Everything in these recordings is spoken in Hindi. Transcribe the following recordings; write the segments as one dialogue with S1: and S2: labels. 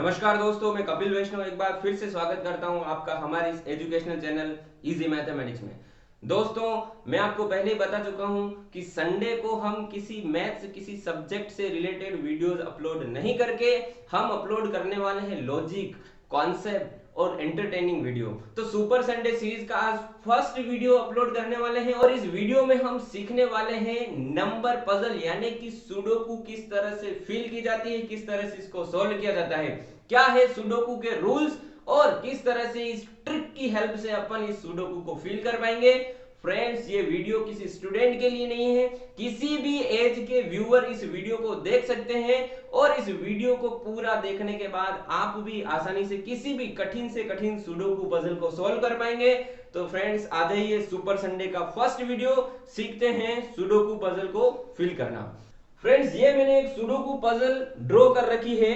S1: नमस्कार दोस्तों, मैं कपिल वैष्णव एक बार फिर से स्वागत करता हूं आपका हमारे इस एजुकेशनल चैनल इजी मैथमेटिक्स में। दोस्तों, मैं आपको पहले ही बता चुका हूं कि संडे को हम किसी मैथ्स किसी सब्जेक्ट से रिलेटेड वीडियोस अपलोड नहीं करके हम अपलोड करने वाले हैं लॉजिक, कॉन्सेप्ट और एंटरटेनिंग वीडियो। तो सुपर संडे सीरीज का आज फर्स्ट वीडियो अपलोड करने वाले हैं और इस वीडियो में हम सीखने वाले हैं नंबर पजल, यानी कि सुडोकू किस तरह से फिल की जाती है, किस तरह से इसको सॉल्व किया जाता है, क्या है सुडोकू के रूल्स और किस तरह से इस ट्रिक की हेल्प से अपन इस सुडोकू को फिल कर पाएंगे। फ्रेंड्स, ये वीडियो किसी स्टूडेंट के लिए नहीं है, किसी भी एज के व्यूअर इस वीडियो को देख सकते हैं और इस वीडियो को पूरा देखने के बाद आप भी आसानी से किसी भी कठिन से कठिन सुडोकू पजल को सॉल्व कर पाएंगे। तो फ्रेंड्स, आ जाइए सुपर संडे का फर्स्ट वीडियो, सीखते हैं सुडोकू पजल को फिल करना। फ्रेंड्स, ये मैंने एक सुडोकू पजल ड्रॉ कर रखी है।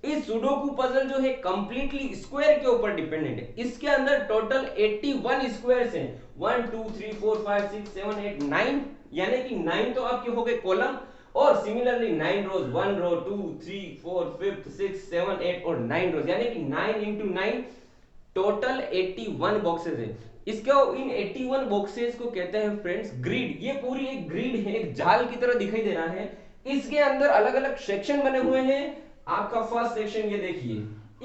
S1: इस सुडोकू पजल जो है कंप्लीटली स्क्वायर के ऊपर डिपेंडेंट है। इसके अंदर टोटल 81 स्क्वायर्स हैं, 1 2 3 4 5 6 7 8 9, यानी कि 9 तो आपके हो गए कॉलम और सिमिलरली 9 रोज, 1 रो 2 3 4 5 6 7 8 और 9 रोज, यानी कि 9 into 9 टोटल 81 बॉक्सेस है। इसको इन 81 बॉक्सेस को कहते हैं फ्रेंड्स ग्रिड। ये पूरी एक ग्रिड है, एक जाल की तरह दिखाई दे रहा है। इसके अंदर अलग अलग सेक्शन बने हुए हैं। आपका फर्स्ट सेक्शन ये देखिए,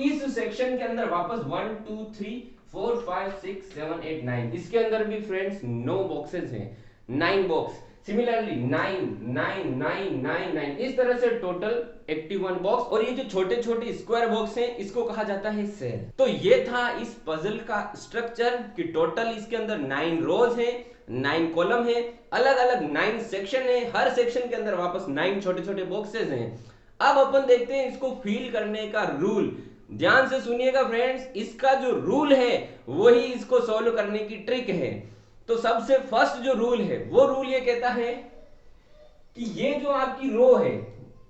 S1: इस सेक्शन के अंदर वापस 1 2 3 4 5 6 7 8 9, इसके अंदर भी फ्रेंड्स 9 बॉक्सेस हैं, 9 बॉक्स। सिमिलरली 9 9 9 9 9, इस तरह से टोटल 81 बॉक्स। और ये जो छोटे छोटे स्क्वायर बॉक्स हैं इसको कहा जाता है सेल। तो ये था इस पजल का स्ट्रक्चर कि टोटल इसके अंदर 9 रोज है, 9 कॉलम है, अलग अलग 9 सेक्शन है, हर सेक्शन के अंदर वापस 9 छोटे छोटे बॉक्सेस हैं। अब अपन देखते हैं इसको फिल करने का रूल। ध्यान से सुनिएगा फ्रेंड्स, इसका जो रूल है वही इसको सॉल्व करने की ट्रिक है। तो सबसे फर्स्ट जो रूल है वो रूल ये कहता है कि ये जो आपकी रो है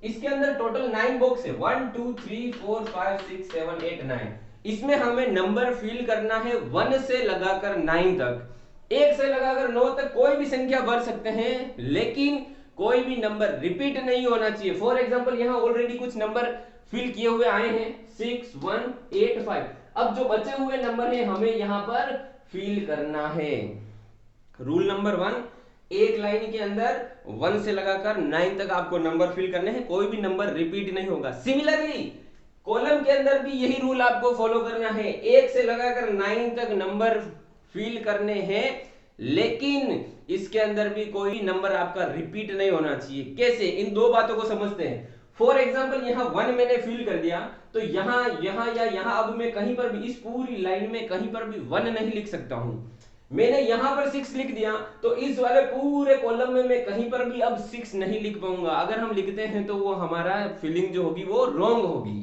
S1: इसके अंदर टोटल 9 बॉक्स है, 1 2 3 4 5 6 7 8 9। इसमें हमें नंबर फिल करना है 1 से लगाकर 9 तक। 1 से लगाकर 9 तक कोई भी संख्या भर सकते हैं, लेकिन कोई भी नंबर रिपीट नहीं होना चाहिए। फॉर एग्जांपल यहां ऑलरेडी कुछ नंबर फिल किए हुए आए हैं 6 1 8 5। अब जो बचे हुए नंबर हैं हमें यहां पर फिल करना है। रूल नंबर 1, एक लाइन के अंदर 1 से लगाकर 9 तक आपको नंबर फिल करने हैं, कोई भी नंबर रिपीट नहीं होगा। सिमिलरली कॉलम के अंदर भी यही रूल आपको फॉलो करना है, 1 से लगाकर 9 तक नंबर फिल करने हैं, लेकिन इसके अंदर भी कोई नंबर आपका रिपीट नहीं होना चाहिए। कैसे, इन दो बातों को समझते हैं। फॉर एग्जांपल यहां 1 मैंने फिल कर दिया, तो यहां यहां या यहां अब मैं कहीं पर भी इस पूरी लाइन में कहीं पर भी 1 नहीं लिख सकता हूं। मैंने यहां पर 6 लिख दिया तो इस वाले पूरे कॉलम में मैं कहीं पर भी अब 6 नहीं लिख पाऊंगा। अगर हम लिखते हैं तो वो हमारा फिलिंग जो होगी वो रॉन्ग होगी।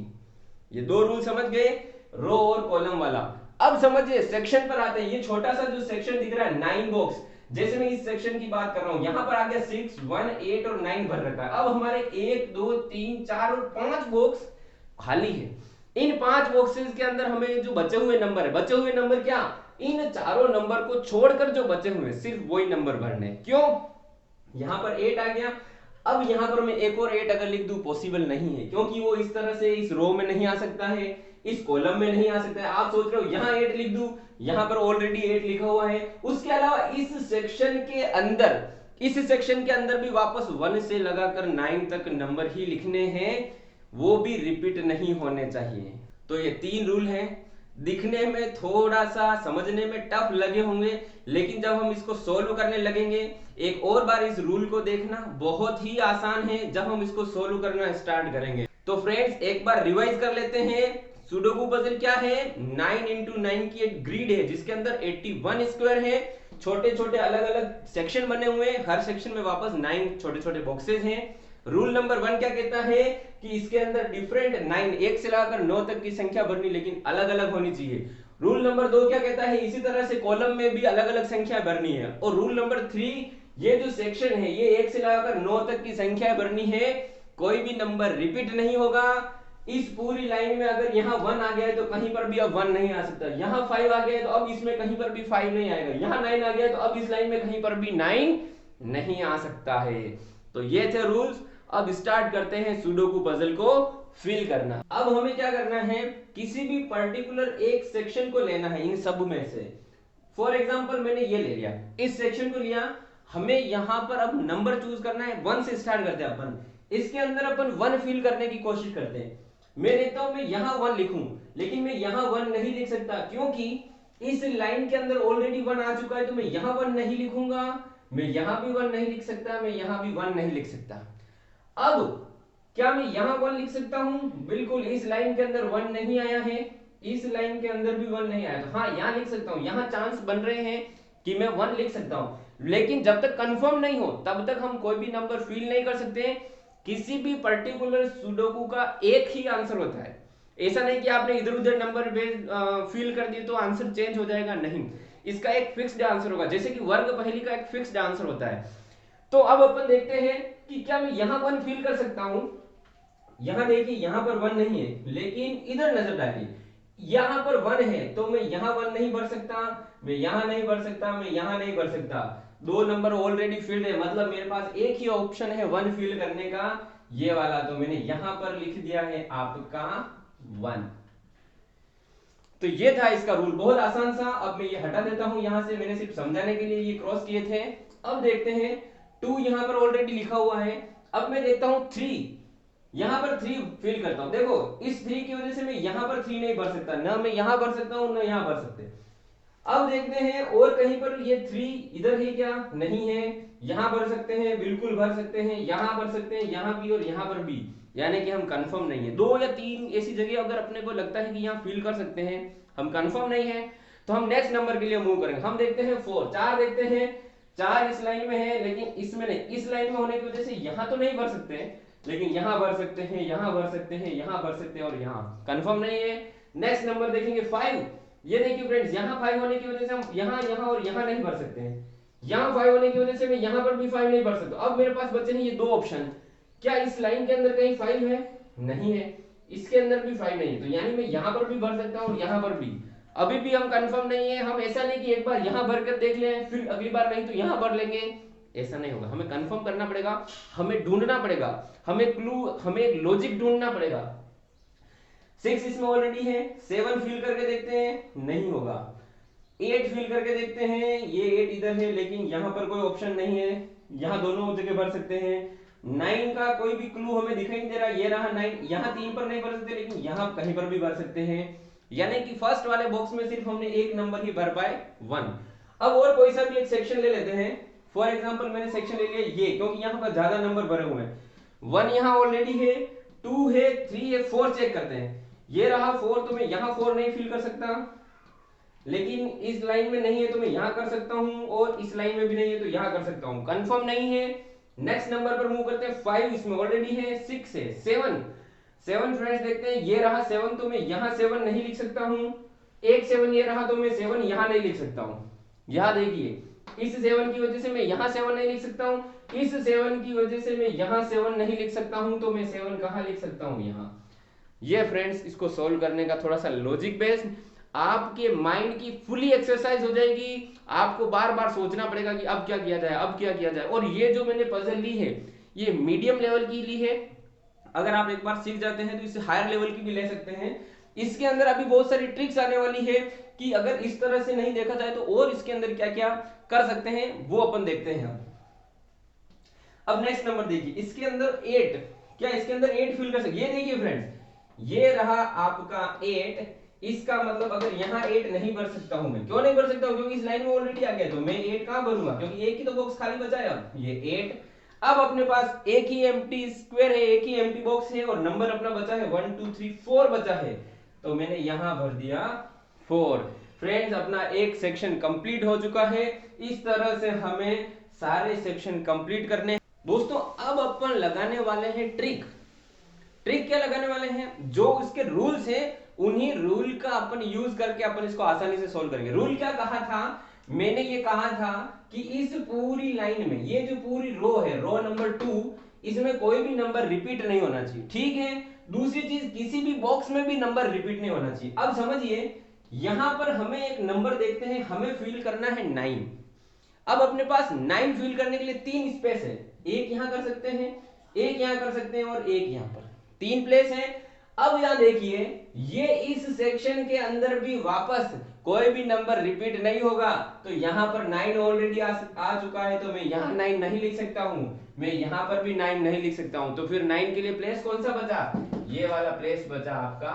S1: ये दो रूल समझ गए, रो और कॉलम वाला। अब समझिए सेक्शन पर आते हैं। ये छोटा सा जो सेक्शन दिख रहा है 9 बॉक्स, जैसे मैं इस सेक्शन की बात कर रहा हूं, यहां पर आ गया 6 1 8 और 9 भर रखा है। अब हमारे 1 2 3 4 और 5 बॉक्स खाली है। इन 5 बॉक्सेस के अंदर हमें जो बचे हुए नंबर है, बचे हुए नंबर क्या, इन चारों नंबर को छोड़कर जो बचे हुए सिर्फ वही नंबर भरने। क्यों, यहां पर 8 आ गया, अब यहां पर मैं एक और 8 अगर लिख दूं पॉसिबल नहीं है, क्योंकि वो इस तरह से इस रो में नहीं आ सकता है, इस कॉलम में नहीं आ सकता है। आप सोच रहे हो यहां 8 लिख दूं, यहां पर ऑलरेडी 8 लिखा हुआ है। उसके अलावा इस सेक्शन के अंदर भी वापस 1 से लगाकर 9 तक नंबर ही लिखने हैं, वो भी रिपीट नहीं होने चाहिए। तो ये 3 रूल हैं। दिखने में थोड़ा सा समझने में टफ लगे होंगे, लेकिन जब हम इसको सोल्व करने लगेंगे, एक और बार इस रूल को देखना, बहुत ही आसान है जब हम इसको सोल्व करना स्टार्ट करेंगे। तो फ्रेंड्स, एक बार रिवाइज कर लेते हैं। सुडोकू पजल क्या है, 9 into 9 की एक ग्रिड है जिसके अंदर 81 स्क्वायर है, छोटे छोटे अलग अलग सेक्शन बने हुए हैं, हर सेक्शन में वापस 9 छोटे छोटे बॉक्सेस हैं। रूल नंबर 1 क्या कहता है कि इसके अंदर डिफरेंट 9, 1 से लगाकर 9 तक की संख्या भरनी, लेकिन अलग अलग होनी चाहिए। रूल नंबर 2 क्या कहता है, इसी तरह से कॉलम में भी अलग अलग संख्या भरनी है। और रूल नंबर 3, ये जो सेक्शन है ये 1 से लगाकर 9 तक की संख्या भरनी है, कोई भी नंबर रिपीट नहीं होगा। इस पूरी लाइन में अगर यहाँ 1 आ गया है तो कहीं पर भी अब 1 नहीं आ सकता, यहाँ 5 आ गया है तो अब इसमें कहीं पर भी 5 नहीं आएगा, यहाँ 9 आ गया है तो अब इस लाइन में कहीं पर भी 9 नहीं आ सकता है। तो ये थे रूल्स। अब स्टार्ट करते हैं सुडोकू पजल को फिल करना। अब हमें क्या करना है, किसी भी पर्टिकुलर एक सेक्शन को लेना है इन सब में से। फॉर एग्जाम्पल मैंने ये ले लिया, इस सेक्शन को लिया, हमें यहां पर अब नंबर चूज करना है, 1 से स्टार्ट करते हैं अपन। इसके अंदर अपन 1 फिल करने की कोशिश करते हैं। मैं देखता हूं मैं यहां 1 लिखूं, लेकिन मैं यहां 1 नहीं लिख सकता, क्योंकि इस लाइन के अंदर ऑलरेडी 1 आ चुका है। तो मैं यहां 1 नहीं लिखूंगा, मैं यहां भी 1 नहीं लिख सकता, मैं यहां भी 1 नहीं लिख सकता। अब क्या मैं यहां 1 लिख सकता हूं? बिल्कुल, इस लाइन के अंदर 1 नहीं आया है, इस लाइन के अंदर भी 1 नहीं आया, तो हाँ यहां लिख सकता हूं। यहां चांस बन रहे हैं कि मैं 1 लिख सकता हूं, लेकिन जब तक कंफर्म नहीं हो तब तक हम कोई भी नंबर फिल नहीं कर सकते। किसी भी पर्टिकुलर सुडोकू का एक ही आंसर होता है। ऐसा नहीं कि आपने इधर उधर नंबर फिल कर दिए तो आंसर चेंज हो जाएगा, नहीं, इसका एक फिक्स्ड आंसर होगा, जैसे कि वर्ग पहेली का एक फिक्स्ड आंसर होता है। तो अब अपन देखते हैं कि क्या मैं यहां 1 फिल कर सकता हूं। यहां देखिए, यहां पर 1 नहीं है, लेकिन इधर नजर डालिए, यहां पर 1 है, तो मैं यहां 1 नहीं भर सकता, मैं यहां नहीं भर सकता, मैं यहां नहीं भर सकता। 2 नंबर ऑलरेडी फिल्ड है, मतलब मेरे पास एक ही ऑप्शन है 1 फिल करने का, ये वाला। तो मैंने यहां पर लिख दिया है आपका 1। तो ये था इसका रूल, बहुत आसान सा। अब मैं ये हटा देता हूं यहां से, मैंने सिर्फ समझाने के लिए ये क्रॉस किए थे। अब देखते हैं 2 यहां पर ऑलरेडी लिखा हुआ है। अब मैं देखता हूं 3, यहां पर 3 फिल करता हूं। देखो, इस 3 की वजह से मैं यहां पर 3 नहीं भर सकता, ना मैं यहां भर सकता हूं, ना यहां भर सकते। अब देखते हैं और कहीं पर ये 3 इधर है क्या? नहीं है। यहां भर सकते हैं, बिल्कुल भर सकते हैं, यहां भर सकते हैं, यहां भी और यहां पर भी, यानी कि हम कंफर्म नहीं है। 2 या 3 ऐसी जगह अगर अपने को लगता है कि यहां फिल कर सकते हैं, हम कंफर्म नहीं है, तो हम नेक्स्ट नंबर के लिए मूव करेंगे। हम देखते हैं 4, 4 देखते हैं। 4 इस लाइन में है, लेकिन इसमें नहीं। इस लाइन में होने की वजह से यहां तो नहीं भर सकते, लेकिन यहां भर सकते हैं, यहां भर सकते हैं, यहां भर सकते हैं, और यहां कंफर्म नहीं है। नेक्स्ट नंबर देखेंगे 5। ये देखिए फ्रेंड्स, यहां 5 होने की वजह से हम यहां, यहां और यहां नहीं भर सकते हैं। यहां 5 होने की वजह से मैं यहां पर भी 5 नहीं भर सकता। अब मेरे पास बचे हैं ये 2 ऑप्शन। क्या इस लाइन के अंदर कहीं 5 है? नहीं है। इसके अंदर भी 5 नहीं है, तो यानी मैं यहां पर भी भर सकता हूं और यहां पर भी। अभी भी हम कंफर्म नहीं है। हम ऐसा नहीं कि एक बार यहां भर कर देख लें, फिर अगली बार नहीं तो यहां भर लेंगे, ऐसा नहीं होगा। हमें कंफर्म करना पड़ेगा, हमें ढूंढना पड़ेगा, हमें क्लू, हमें एक लॉजिक ढूंढना पड़ेगा। 6 इसमें ऑलरेडी है, 7 फिल करके देखते हैं, नहीं होगा। 8 फिल करके देखते हैं, ये 8 इधर है, लेकिन यहां पर कोई ऑप्शन नहीं है, यहां दोनों जगह भर सकते हैं। 9 का कोई भी क्लू हमें दिखाई नहीं दे रहा, ये रहा 9, यहां 3 पर नहीं भर सकते, लेकिन यहां कहीं पर भी भर सकते हैं। यानी कि फर्स्ट वाले बॉक्स में सिर्फ हमने एक नंबर ही भर पाए, 1। अब और कोई सा भी एक सेक्शन ले लेते हैं। फॉर एग्जाम्पल मैंने सेक्शन ले लिया ये, क्योंकि यहां पर ज्यादा नंबर भरे हुए हैं। 1 यहां ऑलरेडी है, 2 है, 3 है, 4 चेक करते हैं। ये रहा 4, तो मैं यहां 4 नहीं फिल कर सकता, लेकिन इस लाइन में नहीं है तो मैं यहां कर सकता हूं, और इस लाइन में भी नहीं है तो यहां कर सकता हूं। कंफर्म नहीं है। नेक्स्ट नंबर पर मूव करते हैं। 5 इसमें ऑलरेडी है, 6 है, 7 फ्रेंड्स देखते हैं, ये रहा 7, तो मैं यहां 7 नहीं लिख सकता हूं। एक 7 ये रहा, तो मैं 7 यहां नहीं लिख सकता हूं। यहां देखिए, इस 7 की वजह से मैं यहां 7 नहीं लिख सकता हूं, इस 7 की वजह से मैं यहां 7 नहीं लिख सकता हूं, तो मैं 7 कहां लिख सकता हूं? यहां। ये फ्रेंड्स इसको सोल्व करने का थोड़ा सा लॉजिक बेस्ड, आपके माइंड की फुली एक्सरसाइज हो जाएगी। आपको बार बार सोचना पड़ेगा कि अब क्या किया जाए, अब क्या किया जाए। और ये जो मैंने पजल ली है, ये मीडियम लेवल की ली है। अगर आप एक बार सीख जाते हैं तो इसे हायर लेवल की भी ले सकते हैं। इसके अंदर अभी बहुत सारी ट्रिक्स आने वाली है कि अगर इस तरह से नहीं देखा जाए तो और इसके अंदर क्या क्या कर सकते हैं, वो अपन देखते हैं। अब नेक्स्ट नंबर देखिए, इसके अंदर 8, क्या इसके अंदर 8 फिल कर सकते? ये देखिए फ्रेंड्स, ये रहा आपका 8। इसका मतलब अगर यहां 8 नहीं भर सकता हूं मैं, क्यों नहीं भर सकता हूं? क्योंकि इस लाइन में ऑलरेडी आ गया, तो मैं 8 कहां भरूंगा? क्योंकि एक ही तो बॉक्स खाली बचा है। अब ये 8, अब अपने पास एक ही एम्प्टी स्क्वायर है, एक ही एम्प्टी बॉक्स है, और नंबर अपना बचा है 1 2 3 4 बचा है, तो मैंने यहां भर दिया 4। फ्रेंड्स, अपना एक सेक्शन कंप्लीट हो चुका है। इस तरह से हमें सारे सेक्शन कंप्लीट करने। दोस्तों, अब अपन लगाने वाले हैं ट्रिक। ट्रिक क्या लगाने वाले हैं? जो उसके रूल्स हैं, उन्हीं रूल का अपन यूज करके अपन इसको आसानी से सोल्व करेंगे। रूल क्या कहा था? मैंने ये कहा था कि इस पूरी लाइन में, ये जो पूरी रो है, रो नंबर 2, इसमें कोई भी नंबर रिपीट नहीं होना चाहिए, ठीक है। दूसरी चीज, किसी भी बॉक्स में भी नंबर रिपीट नहीं होना चाहिए। अब समझिए, यहां पर हमें एक नंबर देखते हैं, हमें फिल करना है 9। अब अपने पास 9 फिल करने के लिए 3 स्पेस है, एक यहां कर सकते हैं, एक यहां कर सकते हैं, और एक यहां पर। 3 प्लेस है। अब यहाँ देखिए, ये इस सेक्शन के अंदर भी वापस कोई भी नंबर रिपीट नहीं होगा, तो यहाँ पर 9 ऑलरेडी आ चुका है, तो मैं यहाँ 9 नहीं लिख सकता हूँ, मैं यहाँ पर भी 9 नहीं लिख सकता हूँ, तो फिर 9 के लिए प्लेस कौन सा बचा, ये वाला प्लेस बचा आपका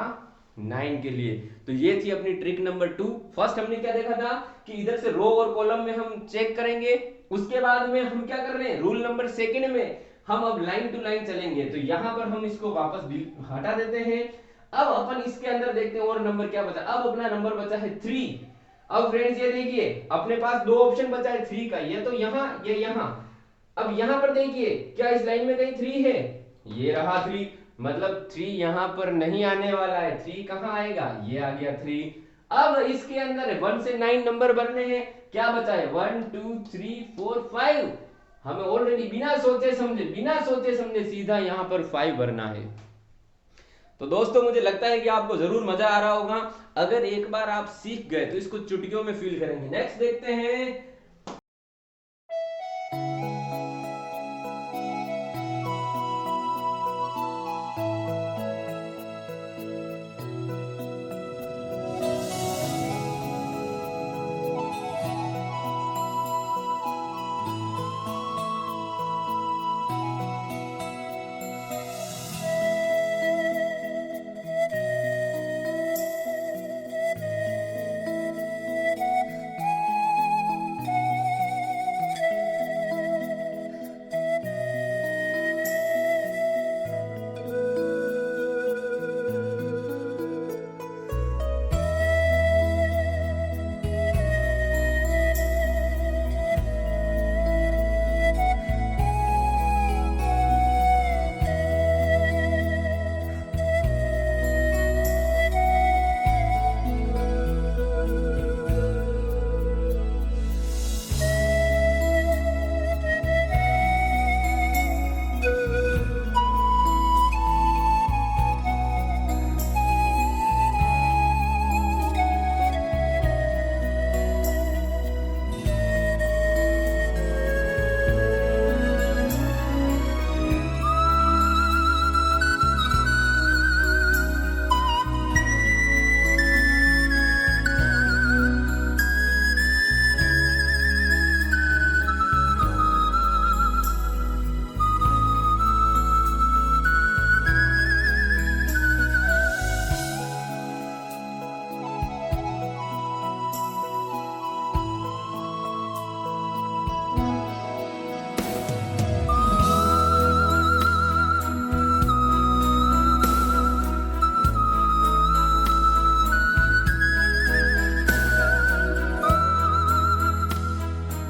S1: 9 के लिए। तो ये थी अपनी ट्रिक नंबर 2। फर्स्ट हमने क्या देखा था कि इधर से रो और कॉलम में हम चेक करेंगे, उसके बाद में हम क्या कर रहे हैं, रूल नंबर सेकंड में हम अब लाइन टू लाइन चलेंगे, तो यहां पर हम इसको वापस हटा देते हैं। अब अपन इसके अंदर देखते हैं और नंबर क्या बचा, अब अपना नंबर बचा है 3। अब फ्रेंड्स ये देखिए अपने पास दो ऑप्शन बचा है 3 का, ये तो यहां ये यहां। अब यहां पर देखिए क्या इस लाइन में कहीं 3 है, ये रहा 3, मतलब 3 यहां पर नहीं आने वाला है, 3 कहां आएगा, ये आ गया 3। अब इसके अंदर 1 से 9 नंबर बनने हैं, क्या बचा है 1 2 3 4 5, हमें ऑलरेडी बिना सोचे समझे सीधा यहां पर 5 भरना है। तो दोस्तों मुझे लगता है कि आपको जरूर मजा आ रहा होगा, अगर एक बार आप सीख गए तो इसको चुटकियों में फील करेंगे। नेक्स्ट देखते हैं।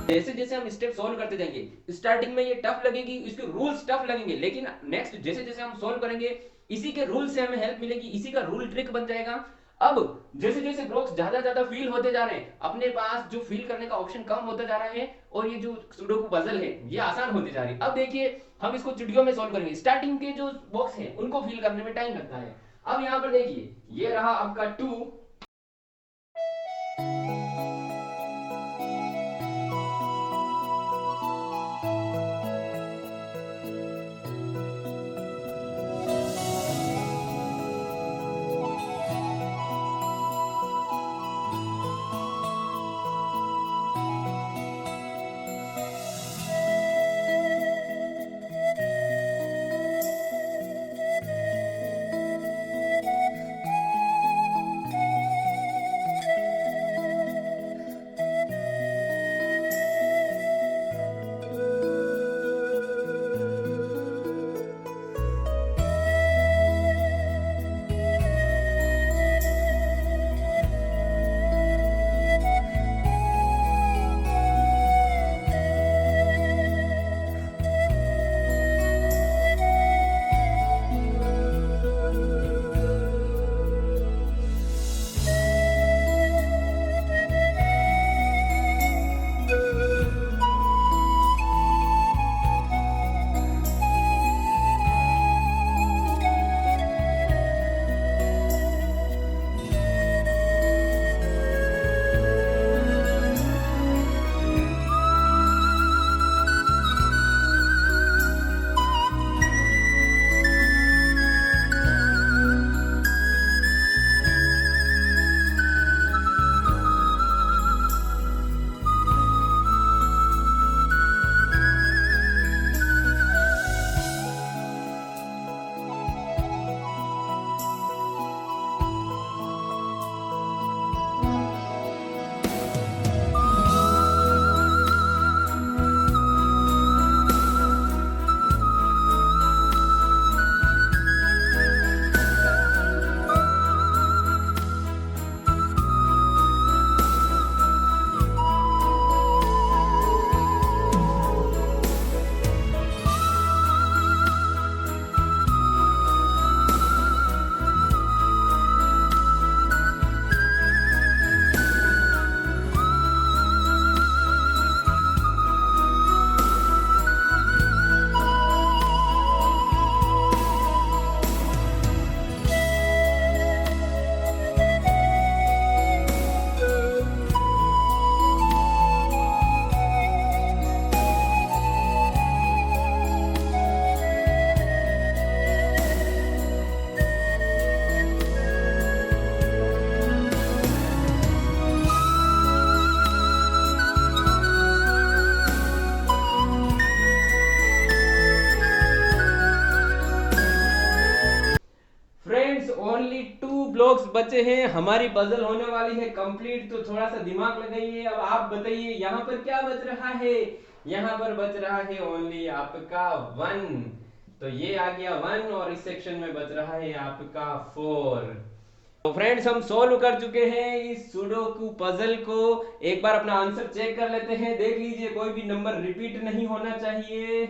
S1: जैसे जैसे हम स्टेप सॉल्व करते जाएंगे, स्टार्टिंग में ये टफ लगेगी, इसके रूल्स टफ लगेंगे, लेकिन नेक्स्ट जैसे जैसे हम सॉल्व करेंगे इसी के रूल से हमें हेल्प मिलेगी, इसी का रूल ट्रिक बन जाएगा। अब जैसे जैसे ब्लॉक्स ज्यादा ज्यादा फील होते जा रहे हैं, अपने पास जो फील करने का ऑप्शन कम होता जा रहा है, और ये जो सुडोकू पजल है ये आसान होती जा रही है। अब देखिए हम इसको चुटकियों में सॉल्व करेंगे, स्टार्टिंग के जो बॉक्स है उनको फील करने में टाइम लगता है। अब यहाँ पर देखिए ये रहा आपका 2, ब्लॉक्स बचे हैं, हमारी पजल होने वाली है कंप्लीट, तो थोड़ा सा दिमाग लगाइए। अब आप बताइए यहाँ पर क्या बच रहा है। यहाँ पर बच रहा है ओनली आपका 1, तो ये आ गया 1 और इस सेक्शन में बच रहा है आपका 4। तो फ्रेंड्स हम सोल्व कर चुके हैं इस सुडोकू पजल को। एक बार अपना आंसर चेक कर लेते हैं। देख लीजिए कोई भी नंबर रिपीट नहीं होना चाहिए,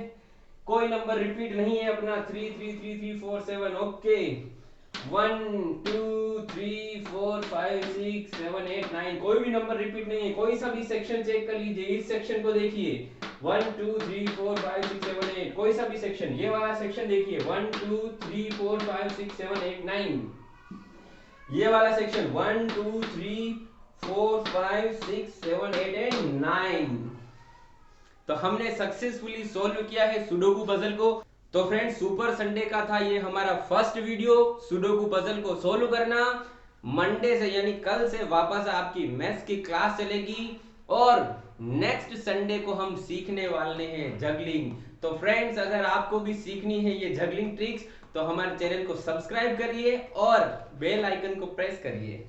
S1: कोई नंबर रिपीट नहीं है अपना। 3 3 3 3 4 7 ओके। 1 2 3 4 5 6 7 8 9 कोई भी नंबर रिपीट नहीं है। कोई सा भी सेक्शन चेक कर लीजिए, इस सेक्शन को देखिए 1 2 3 4 5 6 7 8, कोई सा भी सेक्शन, ये वाला सेक्शन देखिए 1 2 3 4 5 6 7 8 9, ये वाला सेक्शन 1 2 3 4 5 6 7 8 एंड 9। तो हमने सक्सेसफुली सॉल्व किया है सुडोकू पजल को। तो फ्रेंड्स सुपर संडे का था ये हमारा फर्स्ट वीडियो, सुडोकू पजल को सॉल्व करना। मंडे से यानी कल से वापस आपकी मैथ्स की क्लास चलेगी और नेक्स्ट संडे को हम सीखने वाले हैं जगलिंग। तो फ्रेंड्स अगर आपको भी सीखनी है ये जगलिंग ट्रिक्स तो हमारे चैनल को सब्सक्राइब करिए और बेल आइकन को प्रेस करिए।